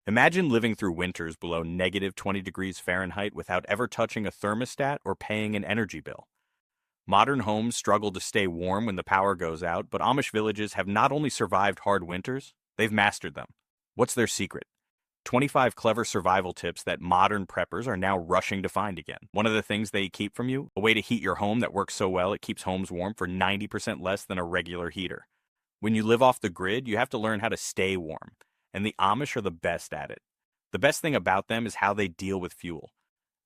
Imagine living through winters below -20 degrees Fahrenheit without ever touching a thermostat or paying an energy bill. Modern homes struggle to stay warm when the power goes out, but Amish villages have not only survived hard winters, they've mastered them. What's their secret? 25 clever survival tips that modern preppers are now rushing to find again. One of the things they keep from you, a way to heat your home that works so well it keeps homes warm for 90% less than a regular heater. When you live off the grid, you have to learn how to stay warm, and the Amish are the best at it. The best thing about them is how they deal with fuel.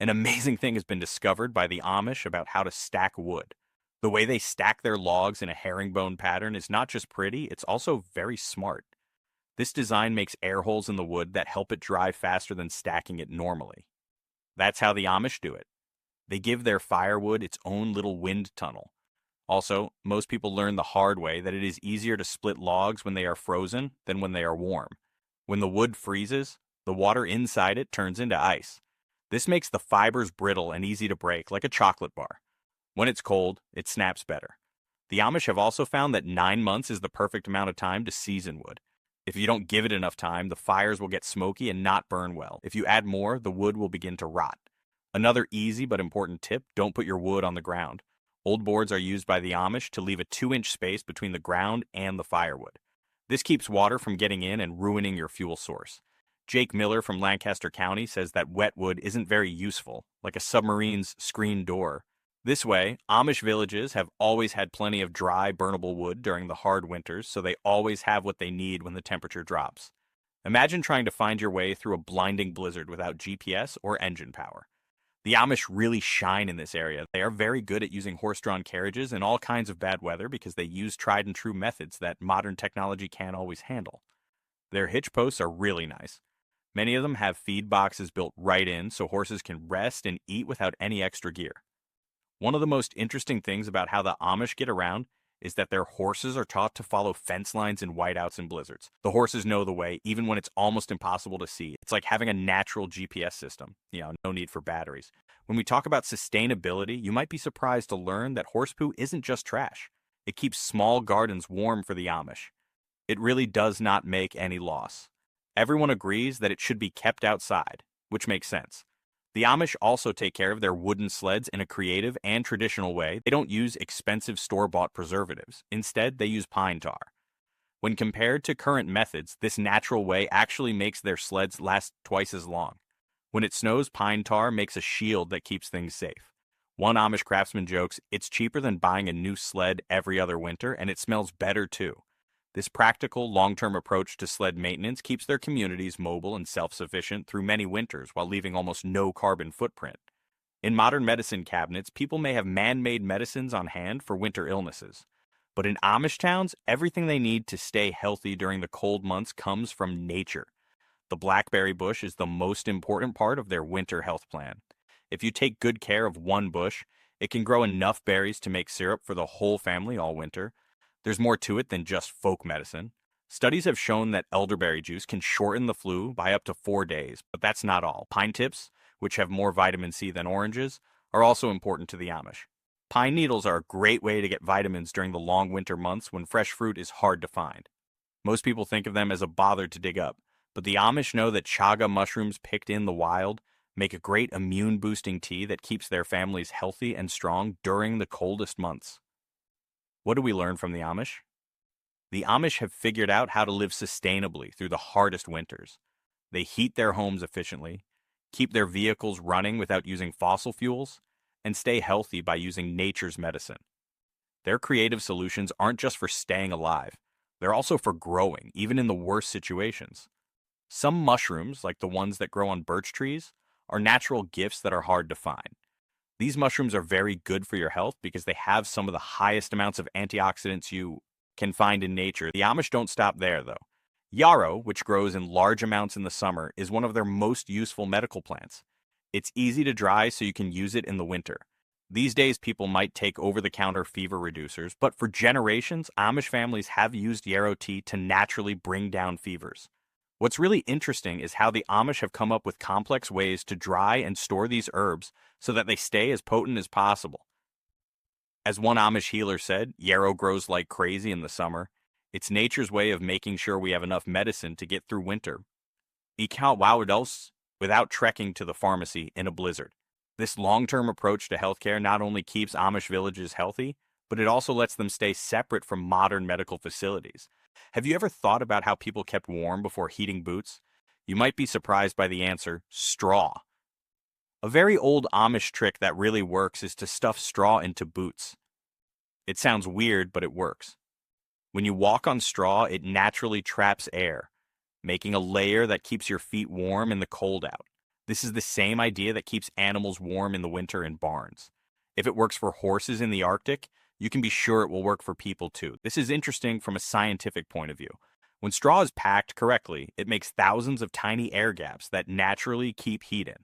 An amazing thing has been discovered by the Amish about how to stack wood. The way they stack their logs in a herringbone pattern is not just pretty, it's also very smart. This design makes air holes in the wood that help it dry faster than stacking it normally. That's how the Amish do it. They give their firewood its own little wind tunnel. Also, most people learn the hard way that it is easier to split logs when they are frozen than when they are warm. When the wood freezes, the water inside it turns into ice. This makes the fibers brittle and easy to break, like a chocolate bar. When it's cold, it snaps better. The Amish have also found that 9 months is the perfect amount of time to season wood. If you don't give it enough time, the fires will get smoky and not burn well. If you add more, the wood will begin to rot. Another easy but important tip, don't put your wood on the ground. Old boards are used by the Amish to leave a 2-inch space between the ground and the firewood. This keeps water from getting in and ruining your fuel source. Jake Miller from Lancaster County says that wet wood isn't very useful, like a submarine's screen door. This way, Amish villages have always had plenty of dry, burnable wood during the hard winters, so they always have what they need when the temperature drops. Imagine trying to find your way through a blinding blizzard without GPS or engine power. The Amish really shine in this area. They are very good at using horse-drawn carriages in all kinds of bad weather because they use tried-and-true methods that modern technology can't always handle. Their hitch posts are really nice. Many of them have feed boxes built right in so horses can rest and eat without any extra gear. One of the most interesting things about how the Amish get around is that their horses are taught to follow fence lines in whiteouts and blizzards. The horses know the way, even when it's almost impossible to see. It's like having a natural GPS system. No need for batteries. When we talk about sustainability, you might be surprised to learn that horse poo isn't just trash. It keeps small gardens warm for the Amish. It really does not make any loss. Everyone agrees that it should be kept outside, which makes sense. The Amish also take care of their wooden sleds in a creative and traditional way. They don't use expensive store-bought preservatives. Instead, they use pine tar. When compared to current methods, this natural way actually makes their sleds last twice as long. When it snows, pine tar makes a shield that keeps things safe. One Amish craftsman jokes, it's cheaper than buying a new sled every other winter, and it smells better too. This practical, long-term approach to sled maintenance keeps their communities mobile and self-sufficient through many winters while leaving almost no carbon footprint. In modern medicine cabinets, people may have man-made medicines on hand for winter illnesses. But in Amish towns, everything they need to stay healthy during the cold months comes from nature. The blackberry bush is the most important part of their winter health plan. If you take good care of one bush, it can grow enough berries to make syrup for the whole family all winter. There's more to it than just folk medicine. Studies have shown that elderberry juice can shorten the flu by up to 4 days, but that's not all. Pine tips, which have more vitamin C than oranges, are also important to the Amish. Pine needles are a great way to get vitamins during the long winter months when fresh fruit is hard to find. Most people think of them as a bother to dig up, but the Amish know that chaga mushrooms picked in the wild make a great immune-boosting tea that keeps their families healthy and strong during the coldest months. What do we learn from the Amish? The Amish have figured out how to live sustainably through the hardest winters. They heat their homes efficiently, keep their vehicles running without using fossil fuels, and stay healthy by using nature's medicine. Their creative solutions aren't just for staying alive, they're also for growing, even in the worst situations. Some mushrooms, like the ones that grow on birch trees, are natural gifts that are hard to find. These mushrooms are very good for your health because they have some of the highest amounts of antioxidants you can find in nature. The Amish don't stop there, though. Yarrow, which grows in large amounts in the summer, is one of their most useful medical plants. It's easy to dry so you can use it in the winter. These days, people might take over-the-counter fever reducers, but for generations, Amish families have used yarrow tea to naturally bring down fevers. What's really interesting is how the Amish have come up with complex ways to dry and store these herbs so that they stay as potent as possible. As one Amish healer said, yarrow grows like crazy in the summer. It's nature's way of making sure we have enough medicine to get through winter. y count wow without trekking to the pharmacy in a blizzard. This long-term approach to healthcare not only keeps Amish villages healthy, but it also lets them stay separate from modern medical facilities. Have you ever thought about how people kept warm before heating boots? You might be surprised by the answer: straw. A very old Amish trick that really works is to stuff straw into boots. It sounds weird, but it works. When you walk on straw, it naturally traps air, making a layer that keeps your feet warm in the cold out. This is the same idea that keeps animals warm in the winter in barns. If it works for horses in the Arctic, you can be sure it will work for people too. This is interesting from a scientific point of view. When straw is packed correctly, it makes thousands of tiny air gaps that naturally keep heat in.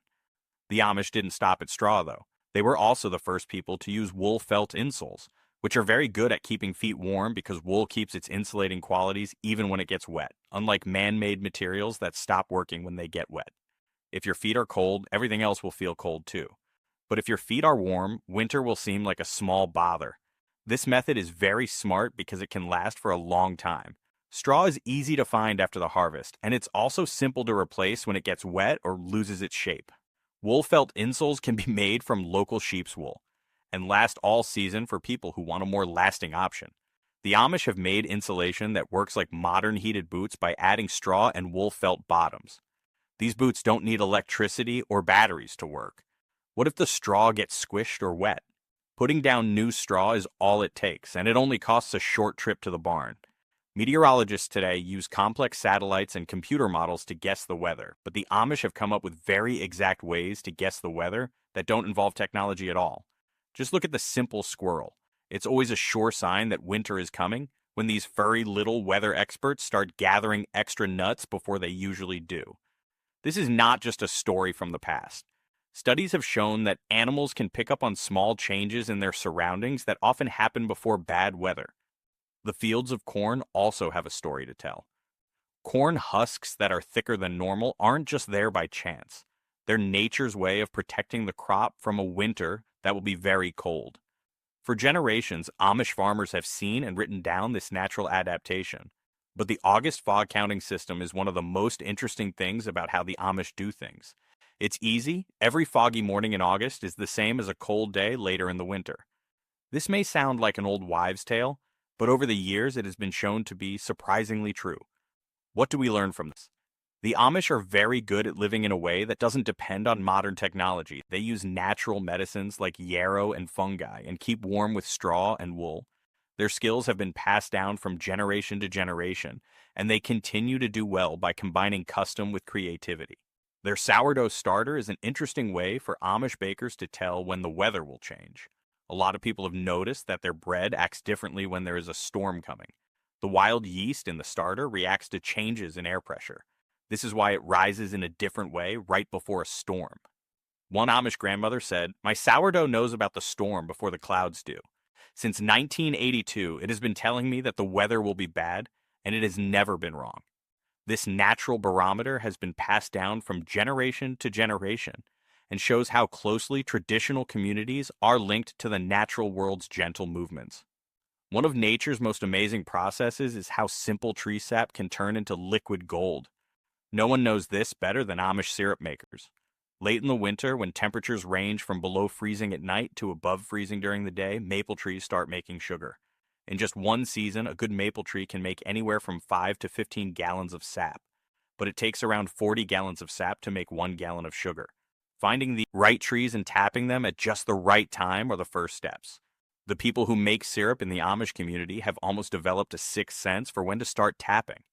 The Amish didn't stop at straw, though. They were also the first people to use wool felt insoles, which are very good at keeping feet warm because wool keeps its insulating qualities even when it gets wet, unlike man-made materials that stop working when they get wet. If your feet are cold, everything else will feel cold too. But if your feet are warm, winter will seem like a small bother. This method is very smart because it can last for a long time. Straw is easy to find after the harvest, and it's also simple to replace when it gets wet or loses its shape. Wool felt insoles can be made from local sheep's wool and last all season for people who want a more lasting option. The Amish have made insulation that works like modern heated boots by adding straw and wool felt bottoms. These boots don't need electricity or batteries to work. What if the straw gets squished or wet? Putting down new straw is all it takes, and it only costs a short trip to the barn. Meteorologists today use complex satellites and computer models to guess the weather, but the Amish have come up with very exact ways to guess the weather that don't involve technology at all. Just look at the simple squirrel. It's always a sure sign that winter is coming when these furry little weather experts start gathering extra nuts before they usually do. This is not just a story from the past. Studies have shown that animals can pick up on small changes in their surroundings that often happen before bad weather. The fields of corn also have a story to tell. Corn husks that are thicker than normal aren't just there by chance. They're nature's way of protecting the crop from a winter that will be very cold. For generations, Amish farmers have seen and written down this natural adaptation. But the August fog counting system is one of the most interesting things about how the Amish do things. It's easy. Every foggy morning in August is the same as a cold day later in the winter. This may sound like an old wives' tale, but over the years it has been shown to be surprisingly true. What do we learn from this? The Amish are very good at living in a way that doesn't depend on modern technology. They use natural medicines like yarrow and fungi and keep warm with straw and wool. Their skills have been passed down from generation to generation, and they continue to do well by combining custom with creativity. Their sourdough starter is an interesting way for Amish bakers to tell when the weather will change. A lot of people have noticed that their bread acts differently when there is a storm coming. The wild yeast in the starter reacts to changes in air pressure. This is why it rises in a different way right before a storm. One Amish grandmother said, "My sourdough knows about the storm before the clouds do. Since 1982, it has been telling me that the weather will be bad, and it has never been wrong." This natural barometer has been passed down from generation to generation and shows how closely traditional communities are linked to the natural world's gentle movements. One of nature's most amazing processes is how simple tree sap can turn into liquid gold. No one knows this better than Amish syrup makers. Late in the winter, when temperatures range from below freezing at night to above freezing during the day, maple trees start making sugar. In just one season, a good maple tree can make anywhere from 5 to 15 gallons of sap, but it takes around 40 gallons of sap to make 1 gallon of sugar. Finding the right trees and tapping them at just the right time are the first steps. The people who make syrup in the Amish community have almost developed a sixth sense for when to start tapping.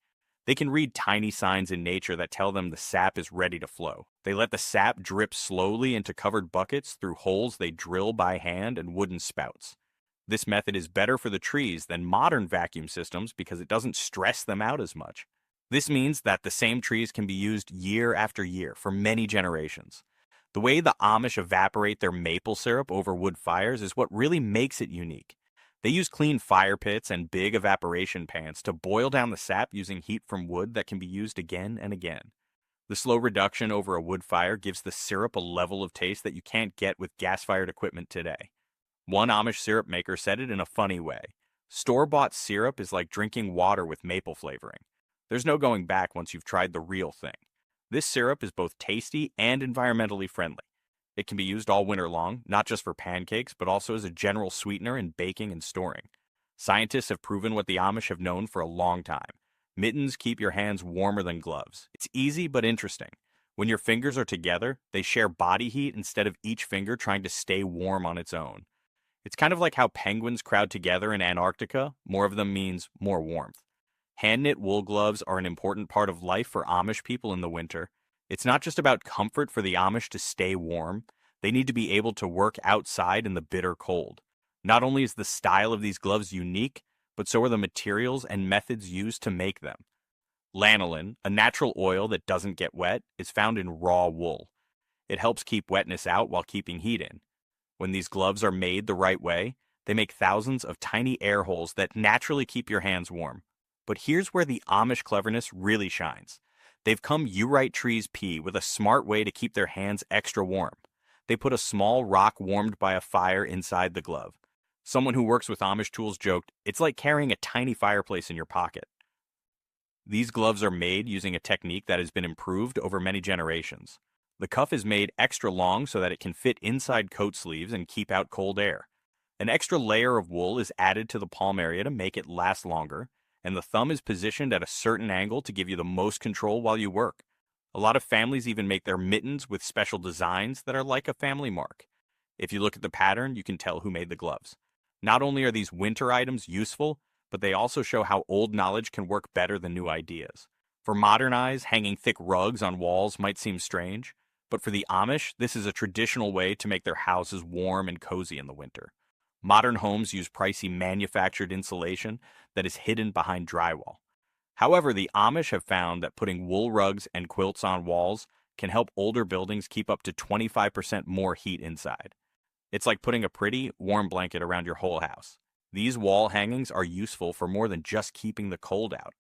They can read tiny signs in nature that tell them the sap is ready to flow. They let the sap drip slowly into covered buckets through holes they drill by hand and wooden spouts. This method is better for the trees than modern vacuum systems because it doesn't stress them out as much. This means that the same trees can be used year after year for many generations. The way the Amish evaporate their maple syrup over wood fires is what really makes it unique. They use clean fire pits and big evaporation pans to boil down the sap using heat from wood that can be used again and again. The slow reduction over a wood fire gives the syrup a level of taste that you can't get with gas-fired equipment today. One Amish syrup maker said it in a funny way. Store-bought syrup is like drinking water with maple flavoring. There's no going back once you've tried the real thing. This syrup is both tasty and environmentally friendly. It can be used all winter long, not just for pancakes, but also as a general sweetener in baking and storing. Scientists have proven what the Amish have known for a long time. Mittens keep your hands warmer than gloves. It's easy but interesting. When your fingers are together, they share body heat instead of each finger trying to stay warm on its own. It's kind of like how penguins crowd together in Antarctica. More of them means more warmth. Hand-knit wool gloves are an important part of life for Amish people in the winter. It's not just about comfort for the Amish to stay warm. They need to be able to work outside in the bitter cold. Not only is the style of these gloves unique, but so are the materials and methods used to make them. Lanolin, a natural oil that doesn't get wet, is found in raw wool. It helps keep wetness out while keeping heat in. When these gloves are made the right way, they make thousands of tiny air holes that naturally keep your hands warm. But here's where the Amish cleverness really shines. They've come Urite trees pea with a smart way to keep their hands extra warm. They put a small rock warmed by a fire inside the glove. Someone who works with Amish tools joked, "It's like carrying a tiny fireplace in your pocket." These gloves are made using a technique that has been improved over many generations. The cuff is made extra long so that it can fit inside coat sleeves and keep out cold air. An extra layer of wool is added to the palm area to make it last longer, and the thumb is positioned at a certain angle to give you the most control while you work. A lot of families even make their mittens with special designs that are like a family mark. If you look at the pattern, you can tell who made the gloves. Not only are these winter items useful, but they also show how old knowledge can work better than new ideas. For modern eyes, hanging thick rugs on walls might seem strange, but for the Amish, this is a traditional way to make their houses warm and cozy in the winter. Modern homes use pricey manufactured insulation that is hidden behind drywall. However, the Amish have found that putting wool rugs and quilts on walls can help older buildings keep up to 25% more heat inside. It's like putting a pretty, warm blanket around your whole house. These wall hangings are useful for more than just keeping the cold out.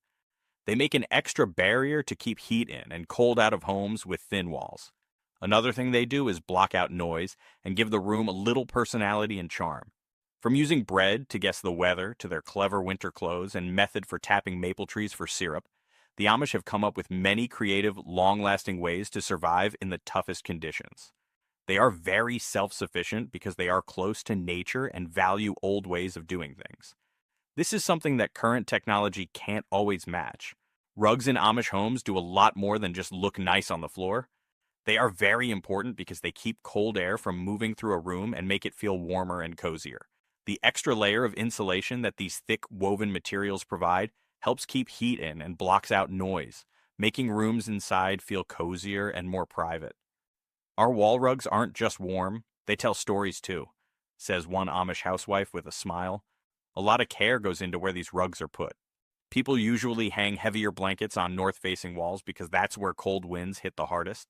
They make an extra barrier to keep heat in and cold out of homes with thin walls. Another thing they do is block out noise and give the room a little personality and charm. From using bread to guess the weather to their clever winter clothes and method for tapping maple trees for syrup, the Amish have come up with many creative, long-lasting ways to survive in the toughest conditions. They are very self-sufficient because they are close to nature and value old ways of doing things. This is something that current technology can't always match. Rugs in Amish homes do a lot more than just look nice on the floor. They are very important because they keep cold air from moving through a room and make it feel warmer and cozier. The extra layer of insulation that these thick woven materials provide helps keep heat in and blocks out noise, making rooms inside feel cozier and more private. Our wall rugs aren't just warm, they tell stories too, says one Amish housewife with a smile. A lot of care goes into where these rugs are put. People usually hang heavier blankets on north-facing walls because that's where cold winds hit the hardest.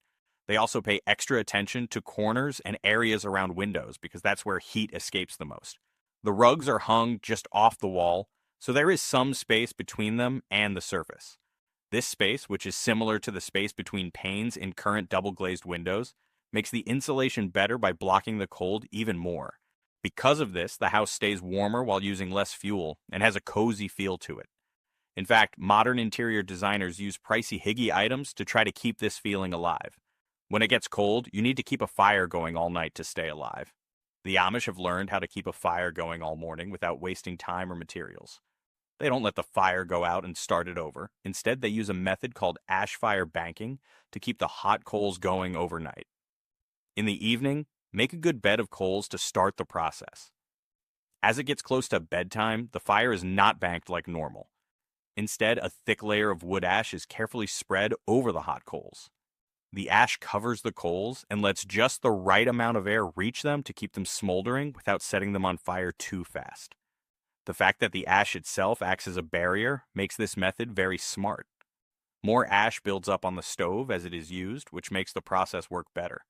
They also pay extra attention to corners and areas around windows because that's where heat escapes the most. The rugs are hung just off the wall, so there is some space between them and the surface. This space, which is similar to the space between panes in current double-glazed windows, makes the insulation better by blocking the cold even more. Because of this, the house stays warmer while using less fuel and has a cozy feel to it. In fact, modern interior designers use pricey higgy items to try to keep this feeling alive. When it gets cold, you need to keep a fire going all night to stay alive. The Amish have learned how to keep a fire going all morning without wasting time or materials. They don't let the fire go out and start it over. Instead, they use a method called ash fire banking to keep the hot coals going overnight. In the evening, make a good bed of coals to start the process. As it gets close to bedtime, the fire is not banked like normal. Instead, a thick layer of wood ash is carefully spread over the hot coals. The ash covers the coals and lets just the right amount of air reach them to keep them smoldering without setting them on fire too fast. The fact that the ash itself acts as a barrier makes this method very smart. More ash builds up on the stove as it is used, which makes the process work better.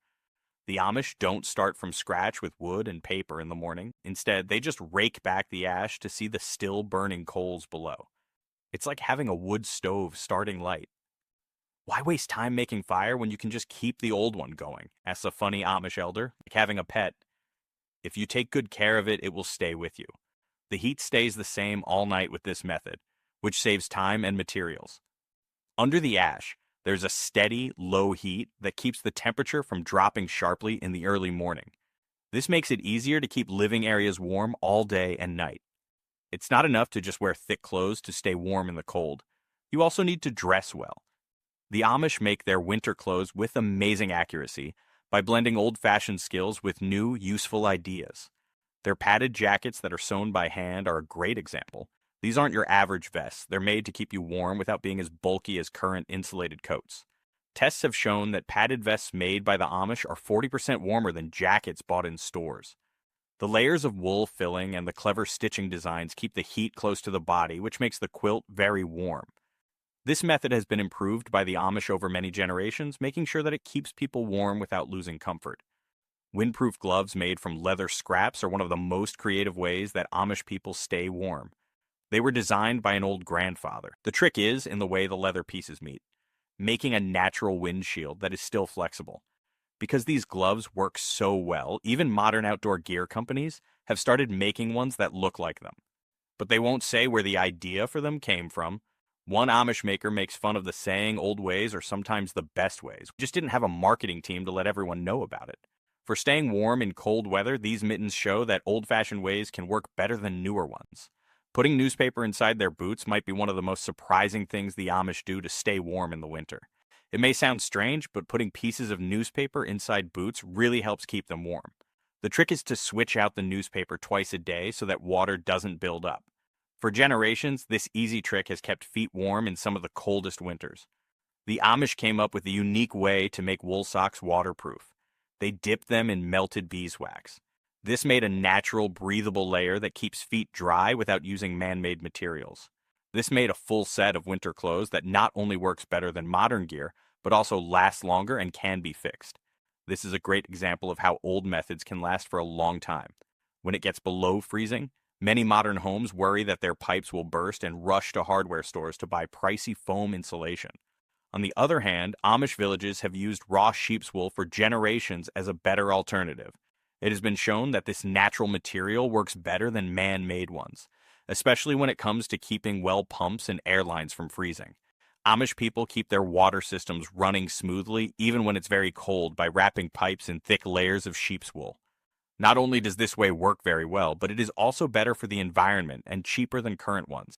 The Amish don't start from scratch with wood and paper in the morning. Instead, they just rake back the ash to see the still burning coals below. It's like having a wood stove starting light. Why waste time making fire when you can just keep the old one going? Asks a funny Amish elder, like having a pet. If you take good care of it, it will stay with you. The heat stays the same all night with this method, which saves time and materials. Under the ash, There's a steady, low heat that keeps the temperature from dropping sharply in the early morning. This makes it easier to keep living areas warm all day and night. It's not enough to just wear thick clothes to stay warm in the cold. You also need to dress well. The Amish make their winter clothes with amazing accuracy by blending old-fashioned skills with new, useful ideas. Their padded jackets that are sewn by hand are a great example. These aren't your average vests. They're made to keep you warm without being as bulky as current insulated coats. Tests have shown that padded vests made by the Amish are 40% warmer than jackets bought in stores. The layers of wool filling and the clever stitching designs keep the heat close to the body, which makes the quilt very warm. This method has been improved by the Amish over many generations, making sure that it keeps people warm without losing comfort. Windproof gloves made from leather scraps are one of the most creative ways that Amish people stay warm. They were designed by an old grandfather. The trick is in the way the leather pieces meet, making a natural windshield that is still flexible. Because these gloves work so well, even modern outdoor gear companies have started making ones that look like them. But they won't say where the idea for them came from. One Amish maker makes fun of the saying old ways are sometimes the best ways. We just didn't have a marketing team to let everyone know about it. For staying warm in cold weather, these mittens show that old-fashioned ways can work better than newer ones. Putting newspaper inside their boots might be one of the most surprising things the Amish do to stay warm in the winter. It may sound strange, but putting pieces of newspaper inside boots really helps keep them warm. The trick is to switch out the newspaper twice a day so that water doesn't build up. For generations, this easy trick has kept feet warm in some of the coldest winters. The Amish came up with a unique way to make wool socks waterproof. They dipped them in melted beeswax. This made a natural, breathable layer that keeps feet dry without using man-made materials. This made a full set of winter clothes that not only works better than modern gear, but also lasts longer and can be fixed. This is a great example of how old methods can last for a long time. When it gets below freezing, many modern homes worry that their pipes will burst and rush to hardware stores to buy pricey foam insulation. On the other hand, Amish villages have used raw sheep's wool for generations as a better alternative. It has been shown that this natural material works better than man-made ones, especially when it comes to keeping well pumps and air lines from freezing. Amish people keep their water systems running smoothly even when it's very cold by wrapping pipes in thick layers of sheep's wool. Not only does this way work very well, but it is also better for the environment and cheaper than current ones.